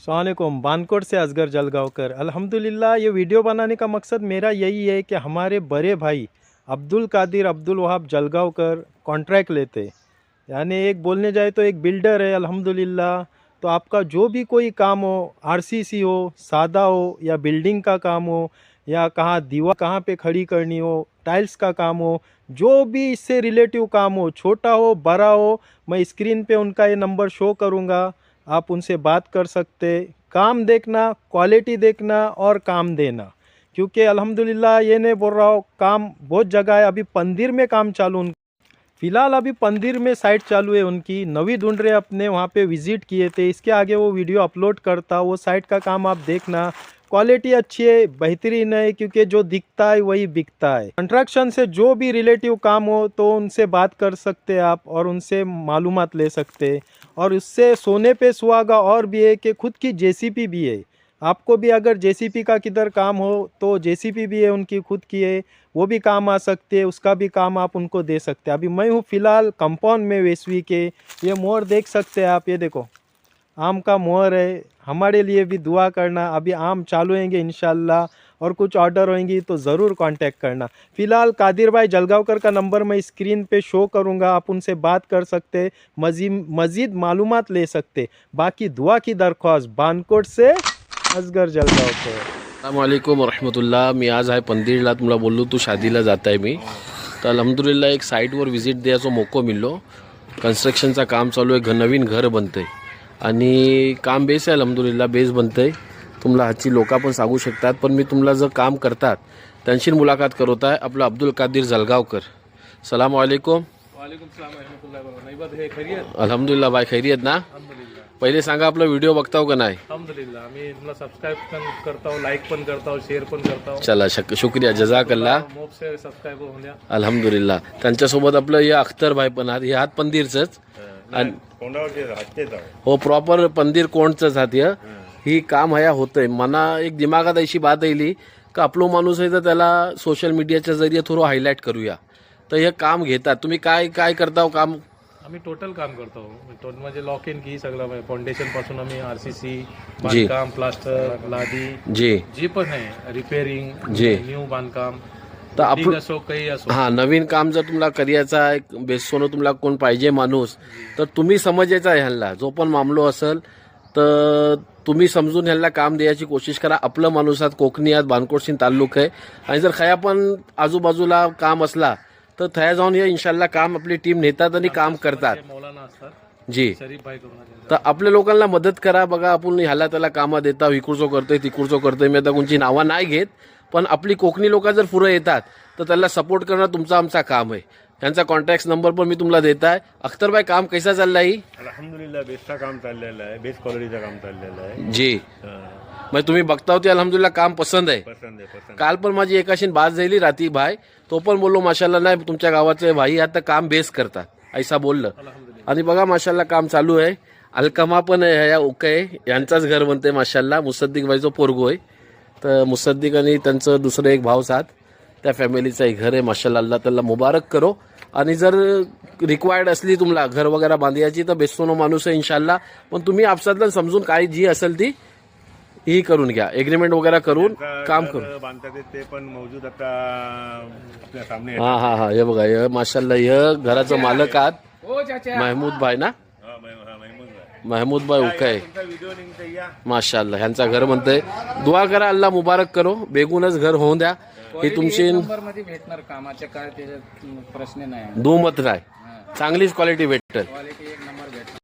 अस्सलामुअलैकुम। बानकोट से असगर जलगांवकर। अल्हम्दुलिल्लाह ये वीडियो बनाने का मकसद मेरा यही है कि हमारे बड़े भाई अब्दुल कादिर अब्दुल वहाब जलगांवकर कॉन्ट्रैक्ट लेते, यानी एक बोलने जाए तो एक बिल्डर है अल्हम्दुलिल्लाह। तो आपका जो भी कोई काम हो, आरसीसी हो, सादा हो या बिल्डिंग का काम हो या कहाँ दीवार कहाँ पे खड़ी करनी हो, टाइल्स का काम हो, जो भी इससे रिलेटिव काम हो, छोटा हो बड़ा हो, मैं स्क्रीन पे उनका ये नंबर शो करूँगा। आप उनसे बात कर सकते। काम देखना, क्वालिटी देखना और काम देना, क्योंकि अल्हम्दुलिल्लाह ये नहीं बोल रहा हूँ, काम बहुत जगह है। अभी पंदिर में काम चालू, फिलहाल अभी पंदिर में साइट चालू है उनकी, नवी ढूंढ रहे अपने, वहाँ पे विजिट किए थे। इसके आगे वो वीडियो अपलोड करता, वो साइट का काम आप देखना। क्वालिटी अच्छी है, बेहतरीन है, क्योंकि जो दिखता है वही बिकता है। कंस्ट्रक्शन से जो भी रिलेटिव काम हो तो उनसे बात कर सकते आप और उनसे मालूमात ले सकते। और उससे सोने पे सुहागा और भी है कि खुद की जेसीपी भी है। आपको भी अगर जेसीपी का किधर काम हो तो जेसीपी भी है उनकी खुद की है, वो भी काम आ सकते हैं, उसका भी काम आप उनको दे सकते हैं। अभी मैं हूँ फ़िलहाल कंपाउंड में वेसवी के। ये मोर देख सकते हैं आप, ये देखो आम का मोर है। हमारे लिए भी दुआ करना, अभी आम चालू होंगे इंशाल्लाह, और कुछ ऑर्डर होंगी तो ज़रूर कांटेक्ट करना। फ़िलहाल कादिर भाई जलगांवकर का नंबर मैं स्क्रीन पे शो करूँगा, आप उनसे बात कर सकते, मज़ीद मालूमात ले सकते। बाकी दुआ की दरख्वास्त, बानकोट से असगर जलगांवकर। अस्सलामुअलैकुम वरहमतुल्लाह। मी आज आहे पंदिरला, तुम्हाला बोललो तू शादीला जात आहे मी, तर अल्हम्दुलिल्लाह एक साईटवर व्हिजिट द्यायचा मोको मिळलो। कन्स्ट्रक्शनचं काम चालू आहे, नवीन घर बनतंय आणि काम बेस आहे अल्हम्दुलिल्लाह, बेस बनतंय। तुम्हाला हाची लोका पण सांगू शकतात, पण मी तुम्हाला जर काम करतात त्यांची मुलाकात करत आहे आपला अब्दुल कादिर जलगांवकर। सलाम वालेकुम। वालेकुम सलाम रहमतुल्लाह वबरकातुहू। हे खैरियत? अल्हम्दुलिल्लाह भाई, खैरियत ना? पहिले सांगा आपला व्हिडिओ बघताव का नाही? अल्हम्दुलिल्लाह मी तुम्हाला सबस्क्राइब पण करता हूँ, लाइक पण करता हूँ, शेअर पण करता हूँ। चला शुक्रिया, जजाकल्ला। मोब से सबस्क्राइब होऊन द्या। अल्हम्दुलिल्लाह। त्यांच्यासोबत आपलं हे अख्तर भाई पण आहेत, हे हात पंदिरचंच हो, प्रॉपर पंदिर कोणचंच हात ही काम हया होतंय। मना एक दिमागात अशी बात आली का आपलो माणूस आहे तर त्याला सोशल मीडियाच्या जरिये थोडं हायलाइट करूया, तर हे काम घेतात। तुम्ही काय काय करता हो काम? आम्ही टोटल काम करतो, टोटल म्हणजे लॉक इन की सगळं, फाउंडेशन पासून आम्ही आरसीसी, जी बांधकाम, प्लास्टर, लादी, जी जी पण आहे, रिपेअरिंग, जी न्यू बांधकाम, तर आपण असो काही असो। हां, नवीन काम जर तुम्हाला करायचं आहे, बेसोनं तुम्हाला कोण पाहिजे माणूस, तर तुम्ही समजायचं आहे ह्यांना, जो पण मामलो असेल तर तुम्ही समजून ह्यांना काम द्यायची कोशिश करा। आपलं माणूस आहात, कोकणी आहात, बानकोटसिंग तालुक आहे, आणि जर खया पण आजूबाजूला काम असला तर थया जाऊन या, इंशाल्लाह काम आपली टीम नेतात आणि काम करतात। मौलाना असतात जी, शरीफ भाई करून तर आपल्या लोकांना मदत करा। बघा आपण ह्याला त्याला कामं देता, इकडचो करतोय तिकडचो करतोय, मी आता कोणची नावं नाही घेत, पण आपली कोकणी लोक जर पुढे येतात तर त्याला सपोर्ट करणं तुमचा आमचा काम आहे। यांचा कॉन्टॅक्ट नंबर पण मी तुम्हाला देत आहे। अख्तर भाई काम कैसा चालला आहे? अल्हम्दुलिल्लाह बेसचा काम चाललेलं आहे, बेस क्वालिटीचं काम चाललेलं आहे। जी, मग तुम्ही बघता होते अल्हम्दुलिल्लाह काम पसंत आहे। पसंत काल पण माझी एकाशी बात झाली राती भाई, तो पण बोललो माशाल्लाह नाही तुमच्या गावाचे भाई आता काम बेस करतात ऐसा बोललं। आणि बघा माशाल्लाह काम चालू आहे। अलकमा पण आहे, या ओके यांचाच घर बनते माशाल्लाह, मुसद्दिक भाईचं पोरगो आहे। तर मुसद्दिक आणि त्यांचं दुसरं एक भाऊ साथ, त्या फॅमिलीचं एक घर आहे माशाल्लाह, अल्लाह त्याला मुबारक करो। आणि जर रिक्वायर्ड असली तुम्हाला घर वगैरे बांधायची तर बेसोनो माणूस आहे इंशाल्लाह, पण तुम्ही आपसातलं समजून काय जी असेल ती ही करून घ्या, एग्रीमेंट वगैरे करून काम करू। बांधतात ते पण मौजूद आता आपल्या सामने हा हा हा, हे बघा, हे माशाल्लाह हे घराचं मालक आहात महमूद भाई ना? महमूद भाई उकाय माशाल्लाह, ह्यांचा घर म्हणतंय। दुआ करा, अल्लाह मुबारक करो, बेगूनच घर होऊन द्या। ही तुमची मध्ये भेटणार, कामाच्या काय त्याच्यात प्रश्न नाही, दुमत नाही, चांगलीच क्वालिटी भेटेल। क्वालिटी